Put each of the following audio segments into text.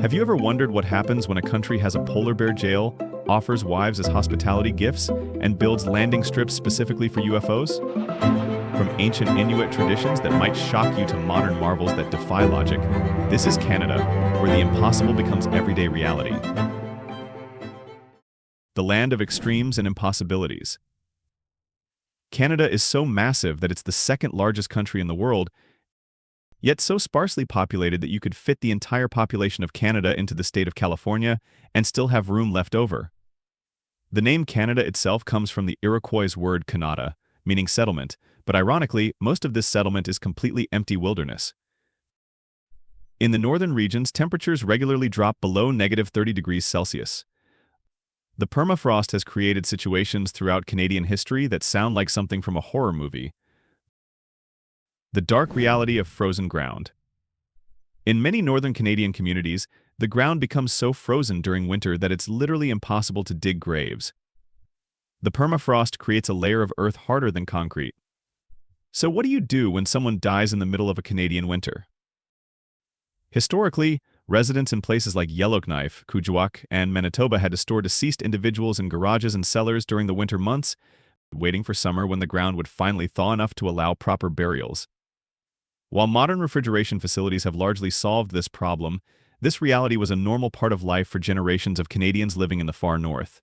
Have you ever wondered what happens when a country has a polar bear jail, offers wives as hospitality gifts, and builds landing strips specifically for UFOs? From ancient Inuit traditions that might shock you to modern marvels that defy logic, this is Canada, where the impossible becomes everyday reality. The land of extremes and impossibilities. Canada is so massive that it's the second largest country in the world, yet so sparsely populated that you could fit the entire population of Canada into the state of California and still have room left over. The name Canada itself comes from the Iroquois word Kanata, meaning settlement, but ironically, most of this settlement is completely empty wilderness. In the northern regions, temperatures regularly drop below -30 degrees Celsius. The permafrost has created situations throughout Canadian history that sound like something from a horror movie. The dark reality of frozen ground. In many northern Canadian communities, the ground becomes so frozen during winter that it's literally impossible to dig graves. The permafrost creates a layer of earth harder than concrete. So what do you do when someone dies in the middle of a Canadian winter? Historically, residents in places like Yellowknife, Kuujjuaq, and Manitoba had to store deceased individuals in garages and cellars during the winter months, waiting for summer when the ground would finally thaw enough to allow proper burials. While modern refrigeration facilities have largely solved this problem, this reality was a normal part of life for generations of Canadians living in the far north.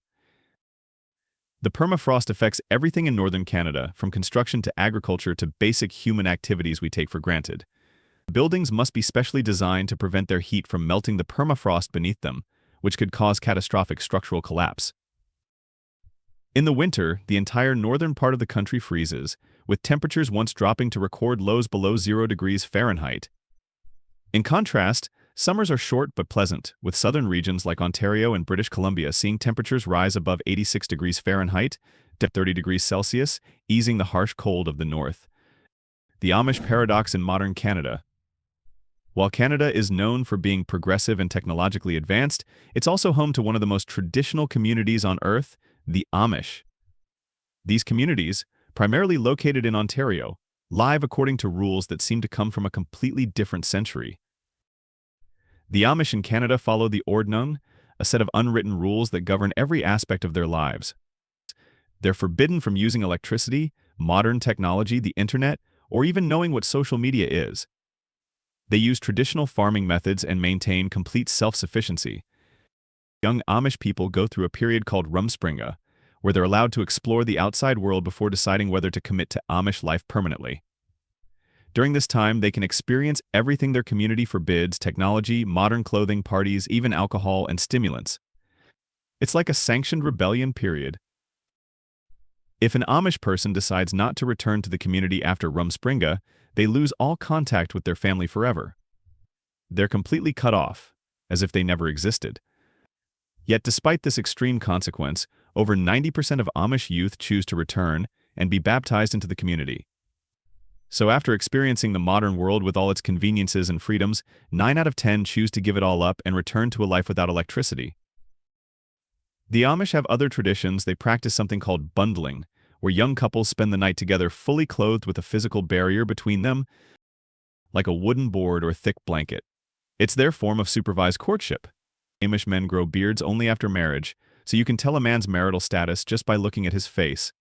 The permafrost affects everything in northern Canada, from construction to agriculture to basic human activities we take for granted. Buildings must be specially designed to prevent their heat from melting the permafrost beneath them, which could cause catastrophic structural collapse. In the winter, the entire northern part of the country freezes, with temperatures once dropping to record lows below 0 degrees Fahrenheit. In contrast, summers are short but pleasant, with southern regions like Ontario and British Columbia seeing temperatures rise above 86 degrees Fahrenheit to 30 degrees Celsius, easing the harsh cold of the north. The Amish Paradox in modern Canada. While Canada is known for being progressive and technologically advanced, it's also home to one of the most traditional communities on Earth, the Amish. These communities, primarily located in Ontario, live according to rules that seem to come from a completely different century. The Amish in Canada follow the Ordnung, a set of unwritten rules that govern every aspect of their lives. They're forbidden from using electricity, modern technology, the internet, or even knowing what social media is. They use traditional farming methods and maintain complete self-sufficiency. Young Amish people go through a period called Rumspringa, where they're allowed to explore the outside world before deciding whether to commit to Amish life permanently. During this time, they can experience everything their community forbids: technology, modern clothing, parties, even alcohol and stimulants. It's like a sanctioned rebellion period. If an Amish person decides not to return to the community after Rumspringa, they lose all contact with their family forever. They're completely cut off, as if they never existed. Yet despite this extreme consequence, over 90% of Amish youth choose to return and be baptized into the community. So after experiencing the modern world with all its conveniences and freedoms, 9 out of 10 choose to give it all up and return to a life without electricity. The Amish have other traditions. They practice something called bundling, where young couples spend the night together fully clothed with a physical barrier between them, like a wooden board or thick blanket. It's their form of supervised courtship. Amish men grow beards only after marriage, so you can tell a man's marital status just by looking at his face.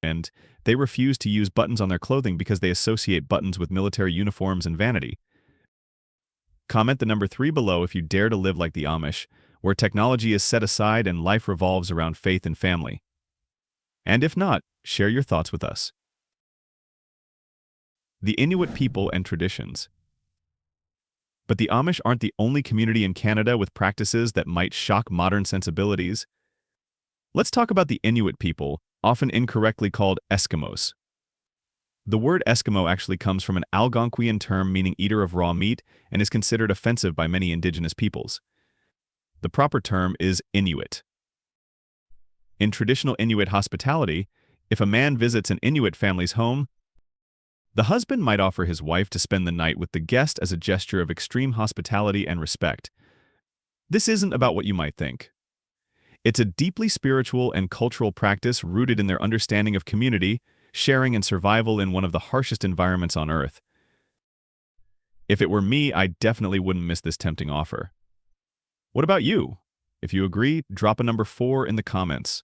And they refuse to use buttons on their clothing because they associate buttons with military uniforms and vanity. Comment the number 3 below if you dare to live like the Amish, where technology is set aside and life revolves around faith and family. And if not, share your thoughts with us. The Inuit People and Traditions. But the Amish aren't the only community in Canada with practices that might shock modern sensibilities. Let's talk about the Inuit people, often incorrectly called Eskimos. The word Eskimo actually comes from an Algonquian term meaning eater of raw meat and is considered offensive by many indigenous peoples. The proper term is Inuit. In traditional Inuit hospitality, if a man visits an Inuit family's home, the husband might offer his wife to spend the night with the guest as a gesture of extreme hospitality and respect. This isn't about what you might think. It's a deeply spiritual and cultural practice rooted in their understanding of community, sharing, and survival in one of the harshest environments on Earth. If it were me, I definitely wouldn't miss this tempting offer. What about you? If you agree, drop a number 4 in the comments.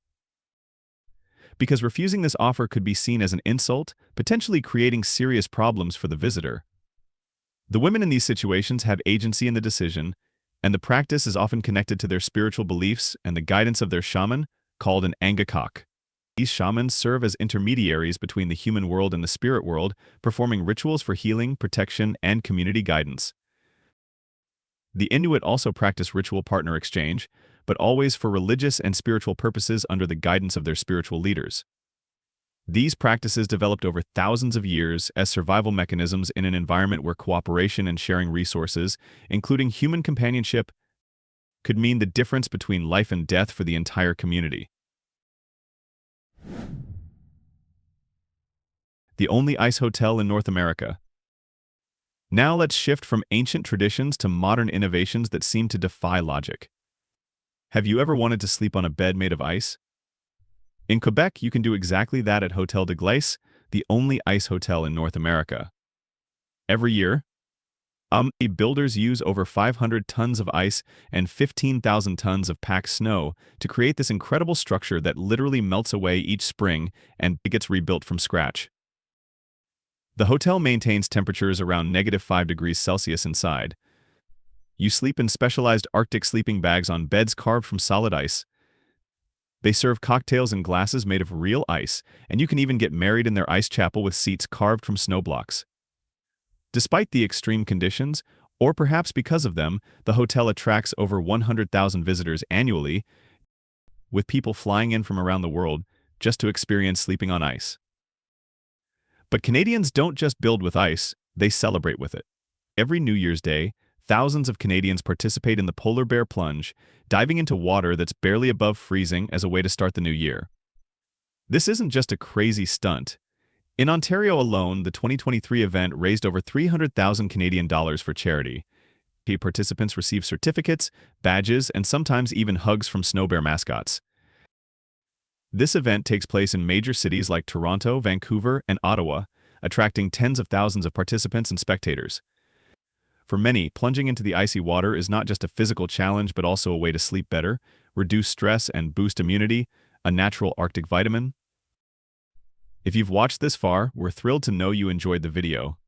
Because refusing this offer could be seen as an insult, potentially creating serious problems for the visitor. The women in these situations have agency in the decision, and the practice is often connected to their spiritual beliefs and the guidance of their shaman, called an angakok. These shamans serve as intermediaries between the human world and the spirit world, performing rituals for healing, protection, and community guidance. The Inuit also practice ritual partner exchange, but always for religious and spiritual purposes under the guidance of their spiritual leaders. These practices developed over thousands of years as survival mechanisms in an environment where cooperation and sharing resources, including human companionship, could mean the difference between life and death for the entire community. The only ice hotel in North America. Now let's shift from ancient traditions to modern innovations that seem to defy logic. Have you ever wanted to sleep on a bed made of ice? In Quebec, you can do exactly that at Hotel de Glace, the only ice hotel in North America. Every year, builders use over 500 tons of ice and 15,000 tons of packed snow to create this incredible structure that literally melts away each spring and gets rebuilt from scratch. The hotel maintains temperatures around -5 degrees Celsius inside. You sleep in specialized Arctic sleeping bags on beds carved from solid ice. They serve cocktails in glasses made of real ice, and you can even get married in their ice chapel with seats carved from snow blocks. Despite the extreme conditions, or perhaps because of them, the hotel attracts over 100,000 visitors annually, with people flying in from around the world just to experience sleeping on ice. But Canadians don't just build with ice, they celebrate with it. Every New Year's Day, thousands of Canadians participate in the polar bear plunge, diving into water that's barely above freezing as a way to start the new year. This isn't just a crazy stunt. In Ontario alone, the 2023 event raised over 300,000 Canadian dollars for charity. Participants receive certificates, badges, and sometimes even hugs from snow bear mascots. This event takes place in major cities like Toronto, Vancouver, and Ottawa, attracting tens of thousands of participants and spectators. For many, plunging into the icy water is not just a physical challenge but also a way to sleep better, reduce stress, and boost immunity, a natural Arctic vitamin. If you've watched this far, we're thrilled to know you enjoyed the video.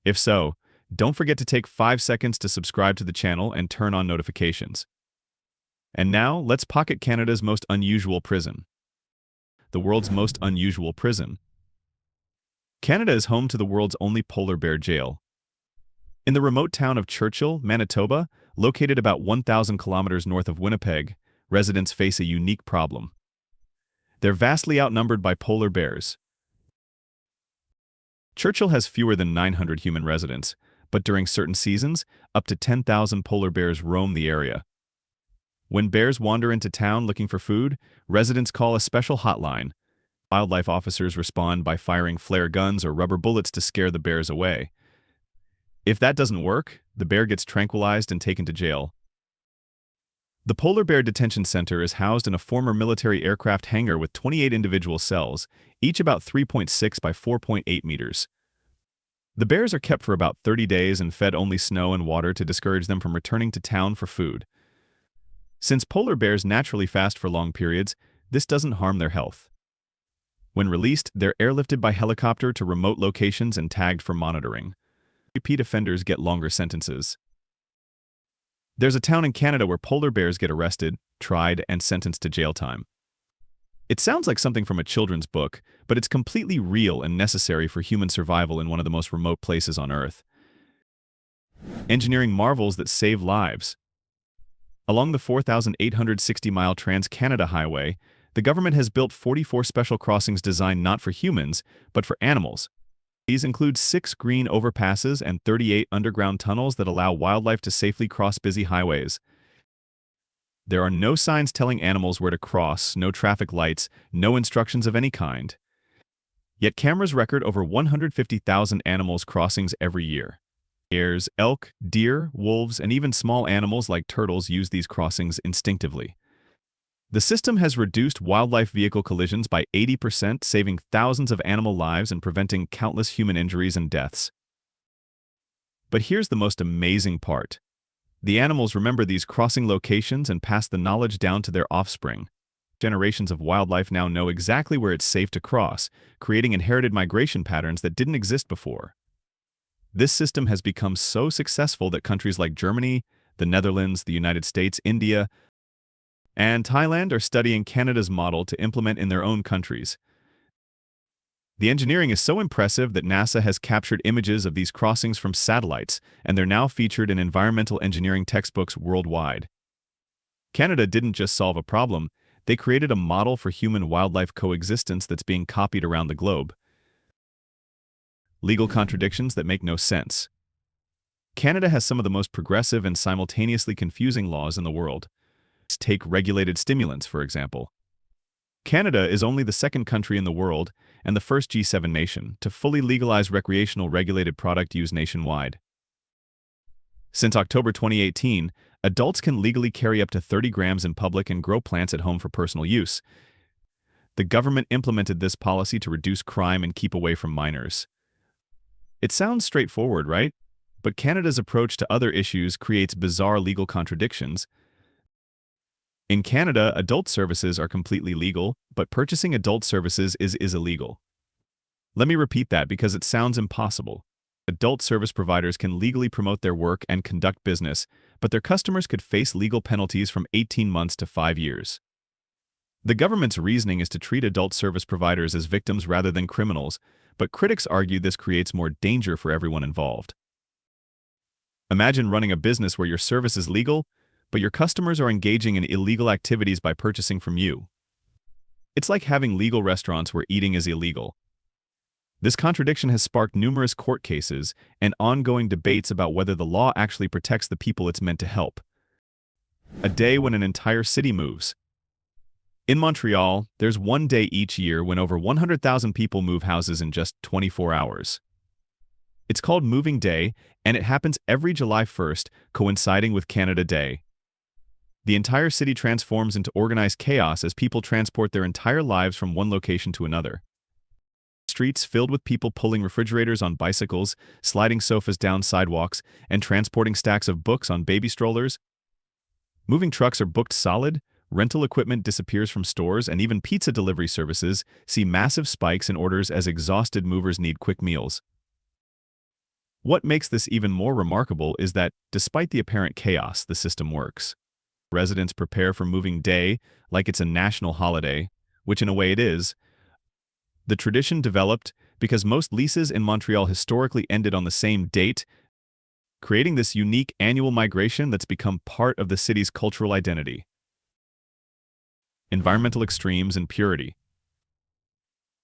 If so, don't forget to take 5 seconds to subscribe to the channel and turn on notifications. And now, let's pocket Canada's most unusual prison. The world's most unusual prison. Canada is home to the world's only polar bear jail. In the remote town of Churchill, Manitoba, located about 1,000 kilometers north of Winnipeg, residents face a unique problem. They're vastly outnumbered by polar bears. Churchill has fewer than 900 human residents, but during certain seasons, up to 10,000 polar bears roam the area. When bears wander into town looking for food, residents call a special hotline. Wildlife officers respond by firing flare guns or rubber bullets to scare the bears away. If that doesn't work, the bear gets tranquilized and taken to jail. The Polar Bear Detention Center is housed in a former military aircraft hangar with 28 individual cells, each about 3.6 by 4.8 meters. The bears are kept for about 30 days and fed only snow and water to discourage them from returning to town for food. Since polar bears naturally fast for long periods, this doesn't harm their health. When released, they're airlifted by helicopter to remote locations and tagged for monitoring. Repeat offenders get longer sentences. There's a town in Canada where polar bears get arrested, tried, and sentenced to jail time. It sounds like something from a children's book, but it's completely real and necessary for human survival in one of the most remote places on Earth. Engineering marvels that save lives. Along the 4,860-mile Trans-Canada Highway, the government has built 44 special crossings designed not for humans, but for animals. These include 6 green overpasses and 38 underground tunnels that allow wildlife to safely cross busy highways. There are no signs telling animals where to cross, no traffic lights, no instructions of any kind. Yet cameras record over 150,000 animals crossings every year. Bears, elk, deer, wolves, and even small animals like turtles use these crossings instinctively. The system has reduced wildlife vehicle collisions by 80%, saving thousands of animal lives and preventing countless human injuries and deaths. But here's the most amazing part. The animals remember these crossing locations and pass the knowledge down to their offspring. Generations of wildlife now know exactly where it's safe to cross, creating inherited migration patterns that didn't exist before. This system has become so successful that countries like Germany, the Netherlands, the United States, India, and Thailand are studying Canada's model to implement in their own countries. The engineering is so impressive that NASA has captured images of these crossings from satellites, and they're now featured in environmental engineering textbooks worldwide. Canada didn't just solve a problem, they created a model for human-wildlife coexistence that's being copied around the globe. Legal contradictions that make no sense. Canada has some of the most progressive and simultaneously confusing laws in the world. Take regulated stimulants, for example. Canada is only the second country in the world, and the first G7 nation, to fully legalize recreational regulated product use nationwide. Since October 2018, adults can legally carry up to 30 grams in public and grow plants at home for personal use. The government implemented this policy to reduce crime and keep away from minors. It sounds straightforward, right? But Canada's approach to other issues creates bizarre legal contradictions. In Canada, adult services are completely legal, but purchasing adult services is illegal. Let me repeat that because it sounds impossible. Adult service providers can legally promote their work and conduct business, but their customers could face legal penalties from 18 months to 5 years. The government's reasoning is to treat adult service providers as victims rather than criminals, but critics argue this creates more danger for everyone involved. Imagine running a business where your service is legal, but your customers are engaging in illegal activities by purchasing from you. It's like having legal restaurants where eating is illegal. This contradiction has sparked numerous court cases and ongoing debates about whether the law actually protects the people it's meant to help. A day when an entire city moves. In Montreal, there's one day each year when over 100,000 people move houses in just 24 hours. It's called Moving Day, and it happens every July 1st, coinciding with Canada Day. The entire city transforms into organized chaos as people transport their entire lives from one location to another. Streets filled with people pulling refrigerators on bicycles, sliding sofas down sidewalks, and transporting stacks of books on baby strollers. Moving trucks are booked solid, rental equipment disappears from stores, and even pizza delivery services see massive spikes in orders as exhausted movers need quick meals. What makes this even more remarkable is that, despite the apparent chaos, the system works. Residents prepare for Moving Day like it's a national holiday, which in a way it is. The tradition developed because most leases in Montreal historically ended on the same date, creating this unique annual migration that's become part of the city's cultural identity. Environmental extremes and purity.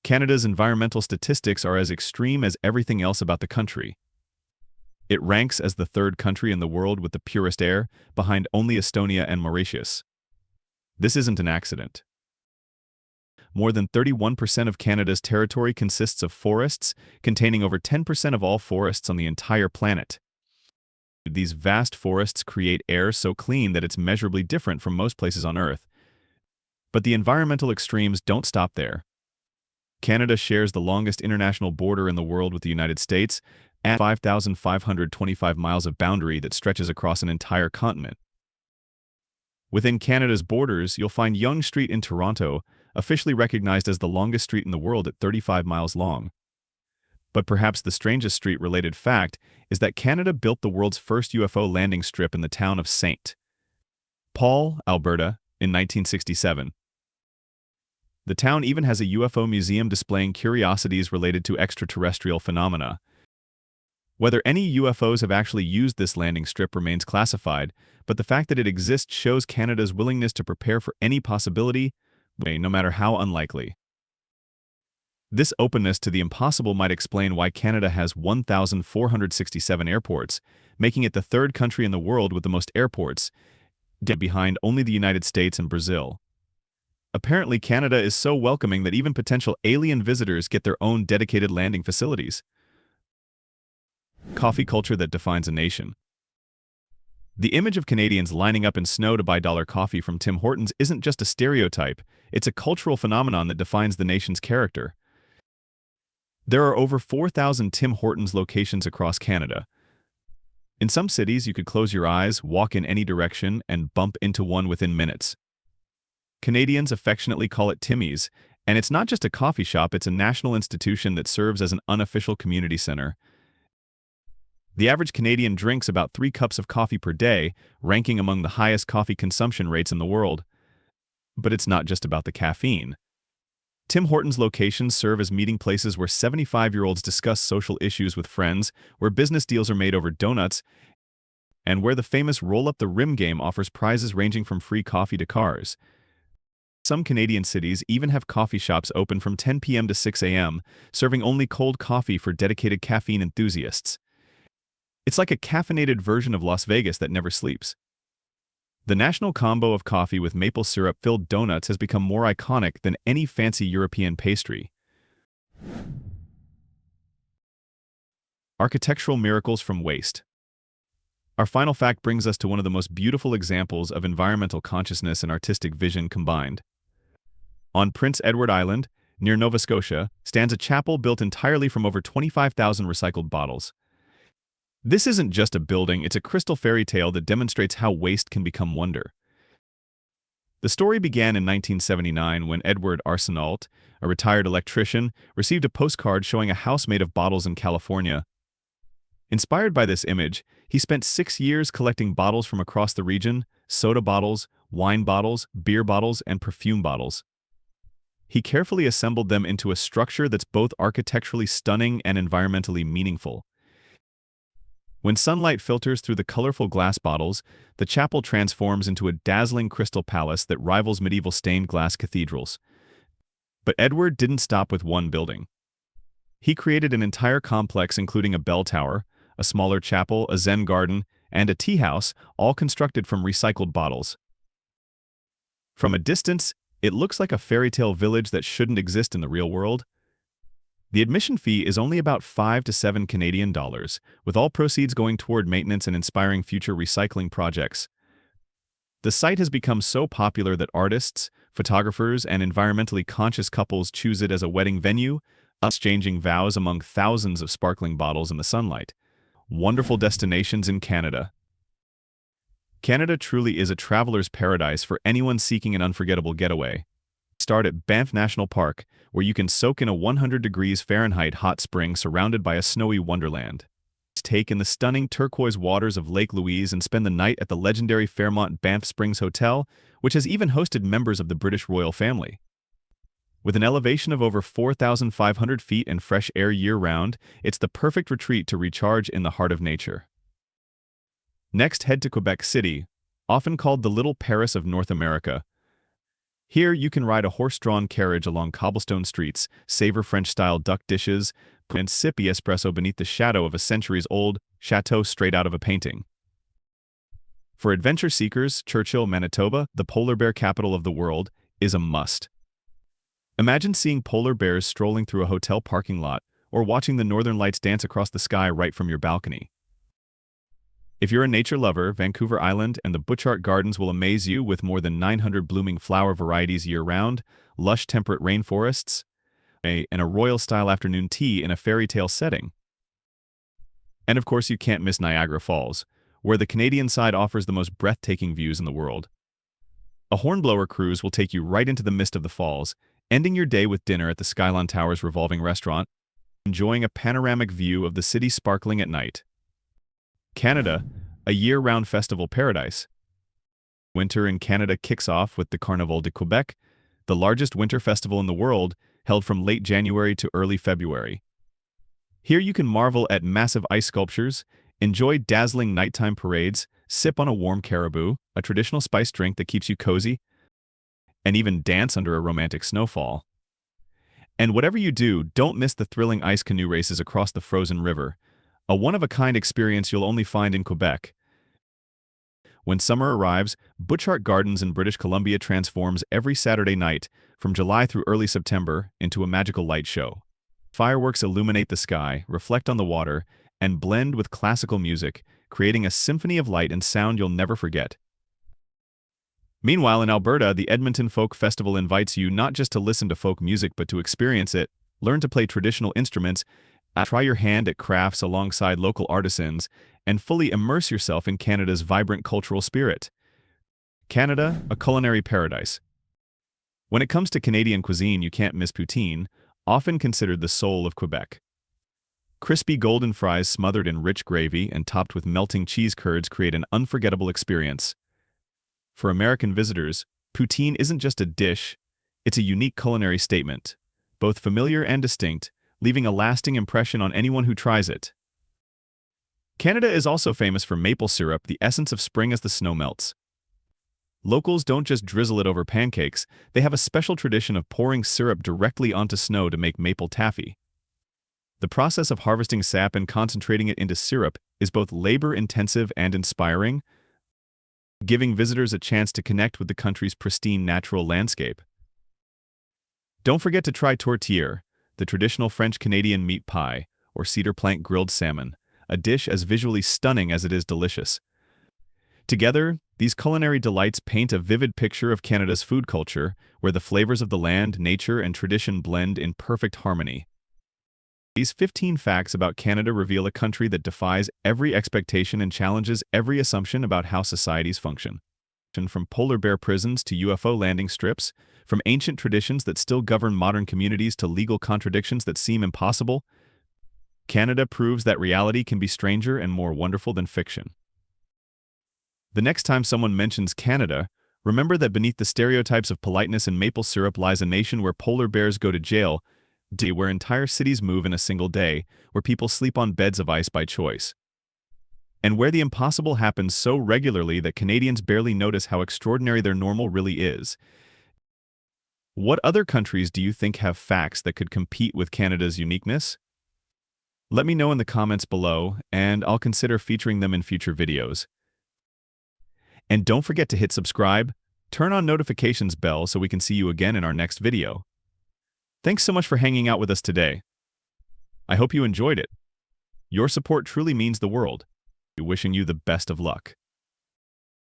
Canada's environmental statistics are as extreme as everything else about the country. It ranks as the third country in the world with the purest air, behind only Estonia and Mauritius. This isn't an accident. More than 31% of Canada's territory consists of forests, containing over 10% of all forests on the entire planet. These vast forests create air so clean that it's measurably different from most places on Earth. But the environmental extremes don't stop there. Canada shares the longest international border in the world with the United States, and 5,525 miles of boundary that stretches across an entire continent. Within Canada's borders, you'll find Yonge Street in Toronto, officially recognized as the longest street in the world at 35 miles long. But perhaps the strangest street-related fact is that Canada built the world's first UFO landing strip in the town of St. Paul, Alberta, in 1967. The town even has a UFO museum displaying curiosities related to extraterrestrial phenomena. Whether any UFOs have actually used this landing strip remains classified, but the fact that it exists shows Canada's willingness to prepare for any possibility, no matter how unlikely. This openness to the impossible might explain why Canada has 1,467 airports, making it the third country in the world with the most airports, behind only the United States and Brazil. Apparently, Canada is so welcoming that even potential alien visitors get their own dedicated landing facilities. Coffee culture that defines a nation. The image of Canadians lining up in snow to buy dollar coffee from Tim Hortons isn't just a stereotype, it's a cultural phenomenon that defines the nation's character. There are over 4,000 Tim Hortons locations across Canada. In some cities, you could close your eyes, walk in any direction, and bump into one within minutes. Canadians affectionately call it Timmy's, and it's not just a coffee shop, it's a national institution that serves as an unofficial community center. The average Canadian drinks about 3 cups of coffee per day, ranking among the highest coffee consumption rates in the world. But it's not just about the caffeine. Tim Hortons locations serve as meeting places where 75-year-olds discuss social issues with friends, where business deals are made over donuts, and where the famous Roll Up the Rim game offers prizes ranging from free coffee to cars. Some Canadian cities even have coffee shops open from 10 p.m. to 6 a.m., serving only cold coffee for dedicated caffeine enthusiasts. It's like a caffeinated version of Las Vegas that never sleeps. The national combo of coffee with maple syrup-filled donuts has become more iconic than any fancy European pastry. Architectural miracles from waste. Our final fact brings us to one of the most beautiful examples of environmental consciousness and artistic vision combined. On Prince Edward Island, near Nova Scotia, stands a chapel built entirely from over 25,000 recycled bottles. This isn't just a building, it's a crystal fairy tale that demonstrates how waste can become wonder. The story began in 1979 when Edward Arsenault, a retired electrician, received a postcard showing a house made of bottles in California. Inspired by this image, he spent 6 years collecting bottles from across the region: soda bottles, wine bottles, beer bottles, and perfume bottles. He carefully assembled them into a structure that's both architecturally stunning and environmentally meaningful. When sunlight filters through the colorful glass bottles, the chapel transforms into a dazzling crystal palace that rivals medieval stained glass cathedrals. But Edward didn't stop with one building. He created an entire complex including a bell tower, a smaller chapel, a Zen garden, and a tea house, all constructed from recycled bottles. From a distance, it looks like a fairy tale village that shouldn't exist in the real world. The admission fee is only about 5 to 7 Canadian dollars, with all proceeds going toward maintenance and inspiring future recycling projects. The site has become so popular that artists, photographers, and environmentally conscious couples choose it as a wedding venue, exchanging vows among thousands of sparkling bottles in the sunlight. Wonderful destinations in Canada. Canada truly is a traveler's paradise for anyone seeking an unforgettable getaway. Start at Banff National Park, where you can soak in a 100 degrees Fahrenheit hot spring surrounded by a snowy wonderland. Take in the stunning turquoise waters of Lake Louise and spend the night at the legendary Fairmont Banff Springs Hotel, which has even hosted members of the British royal family. With an elevation of over 4,500 feet and fresh air year-round, it's the perfect retreat to recharge in the heart of nature. Next, head to Quebec City, often called the Little Paris of North America. Here, you can ride a horse-drawn carriage along cobblestone streets, savor French-style duck dishes, and sip espresso beneath the shadow of a centuries-old chateau straight out of a painting. For adventure seekers, Churchill, Manitoba, the polar bear capital of the world, is a must. Imagine seeing polar bears strolling through a hotel parking lot, or watching the northern lights dance across the sky right from your balcony. If you're a nature lover, Vancouver Island and the Butchart Gardens will amaze you with more than 900 blooming flower varieties year-round, lush temperate rainforests, and a royal-style afternoon tea in a fairy tale setting. And of course, you can't miss Niagara Falls, where the Canadian side offers the most breathtaking views in the world. A hornblower cruise will take you right into the midst of the falls, ending your day with dinner at the Skyline Towers revolving restaurant, enjoying a panoramic view of the city sparkling at night. Canada, a year-round festival paradise. Winter in Canada kicks off with the Carnival de Québec, the largest winter festival in the world, held from late January to early February. Here you can marvel at massive ice sculptures, enjoy dazzling nighttime parades, sip on a warm caribou, a traditional spiced drink that keeps you cozy, and even dance under a romantic snowfall. And whatever you do, don't miss the thrilling ice canoe races across the frozen river, a one-of-a-kind experience you'll only find in Quebec. When summer arrives, Butchart Gardens in British Columbia transforms every Saturday night, from July through early September, into a magical light show. Fireworks illuminate the sky, reflect on the water, and blend with classical music, creating a symphony of light and sound you'll never forget. Meanwhile, in Alberta, the Edmonton Folk Festival invites you not just to listen to folk music but to experience it, learn to play traditional instruments, try your hand at crafts alongside local artisans, and fully immerse yourself in Canada's vibrant cultural spirit. Canada, a culinary paradise. When it comes to Canadian cuisine, you can't miss poutine, often considered the soul of Quebec. Crispy golden fries smothered in rich gravy and topped with melting cheese curds create an unforgettable experience. For American visitors, poutine isn't just a dish, it's a unique culinary statement, both familiar and distinct, leaving a lasting impression on anyone who tries it. Canada is also famous for maple syrup, the essence of spring as the snow melts. Locals don't just drizzle it over pancakes, they have a special tradition of pouring syrup directly onto snow to make maple taffy. The process of harvesting sap and concentrating it into syrup is both labor-intensive and inspiring, giving visitors a chance to connect with the country's pristine natural landscape. Don't forget to try tourtière, the traditional French-Canadian meat pie, or cedar plank grilled salmon, a dish as visually stunning as it is delicious. Together, these culinary delights paint a vivid picture of Canada's food culture, where the flavors of the land, nature, and tradition blend in perfect harmony. These 15 facts about Canada reveal a country that defies every expectation and challenges every assumption about how societies function. From polar bear prisons to UFO landing strips, from ancient traditions that still govern modern communities to legal contradictions that seem impossible, Canada proves that reality can be stranger and more wonderful than fiction. The next time someone mentions Canada, remember that beneath the stereotypes of politeness and maple syrup lies a nation where polar bears go to jail, where entire cities move in a single day, where people sleep on beds of ice by choice, and where the impossible happens so regularly that Canadians barely notice how extraordinary their normal really is. What other countries do you think have facts that could compete with Canada's uniqueness? Let me know in the comments below, and I'll consider featuring them in future videos. And don't forget to hit subscribe, turn on notifications bell so we can see you again in our next video. Thanks so much for hanging out with us today. I hope you enjoyed it. Your support truly means the world. Wishing you the best of luck.